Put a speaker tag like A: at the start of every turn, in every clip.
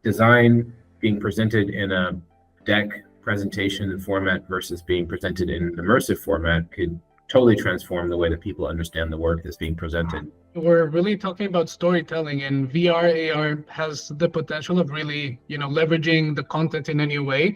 A: design being presented in a deck presentation format versus being presented in an immersive format could totally transform the way that people understand the work that's being presented.
B: We're really talking about storytelling, and VR, AR has the potential of really, leveraging the content in a new way.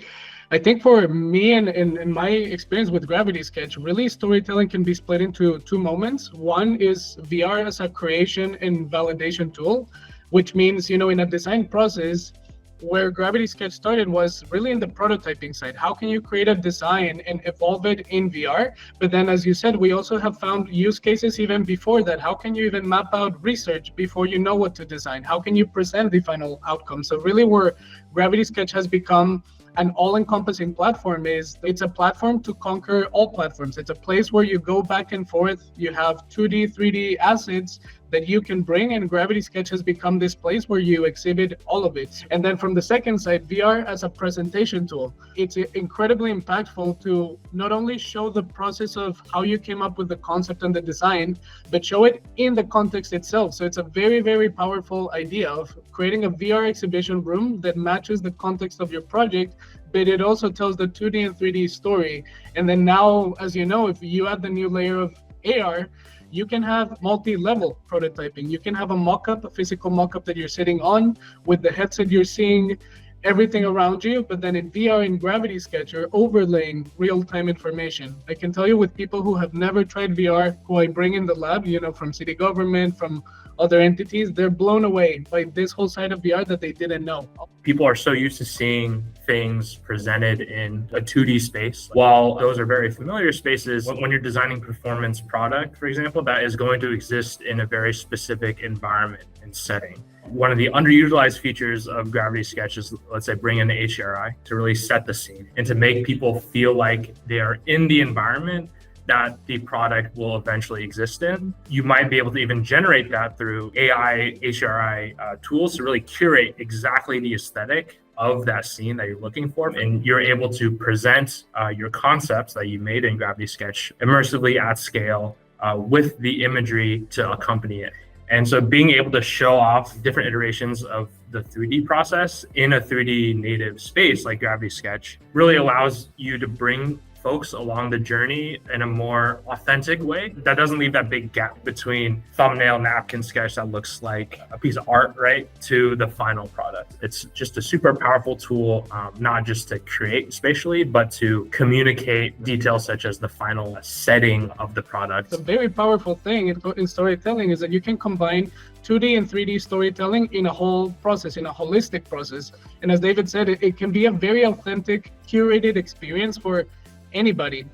B: I think for me and in my experience with Gravity Sketch, really storytelling can be split into two moments. One is VR as a creation and validation tool, which means, in a design process, where Gravity Sketch started was really in the prototyping side. How can you create a design and evolve it in VR? But then, as you said, we also have found use cases even before that. How can you even map out research before you know what to design? How can you present the final outcome? So really where Gravity Sketch has become an all-encompassing platform is it's a platform to conquer all platforms. It's a place where you go back and forth. You have 2D, 3D assets that you can bring, and Gravity Sketch has become this place where you exhibit all of it. And then from the second side, VR as a presentation tool. It's incredibly impactful to not only show the process of how you came up with the concept and the design, but show it in the context itself. So it's a very, very powerful idea of creating a VR exhibition room that matches the context of your project, but it also tells the 2D and 3D story. And then now, as you know, if you add the new layer of AR, you can have multi-level prototyping. You can have a mock-up, a physical mock-up that you're sitting on with the headset you're seeing, everything around you, but then in VR in Gravity Sketch, you're overlaying real-time information. I can tell you with people who have never tried VR, who I bring in the lab, from city government, from other entities, they're blown away by this whole side of VR that they didn't know.
C: People are so used to seeing things presented in a 2D space. While those are very familiar spaces, when you're designing performance product, for example, that is going to exist in a very specific environment and setting. One of the underutilized features of Gravity Sketch is, let's say, bring in the HDRI to really set the scene and to make people feel like they are in the environment that the product will eventually exist in. You might be able to even generate that through AI, HRI tools to really curate exactly the aesthetic of that scene that you're looking for. And you're able to present your concepts that you made in Gravity Sketch immersively at scale with the imagery to accompany it. And so being able to show off different iterations of the 3D process in a 3D native space like Gravity Sketch really allows you to bring folks along the journey in a more authentic way that doesn't leave that big gap between thumbnail napkin sketch that looks like a piece of art, right, to the final product. It's just a super powerful tool, not just to create spatially, but to communicate details such as the final setting of the product.
B: The very powerful thing in storytelling is that you can combine 2D and 3D storytelling in a whole process, in a holistic process. And as David said, it can be a very authentic, curated experience for anybody.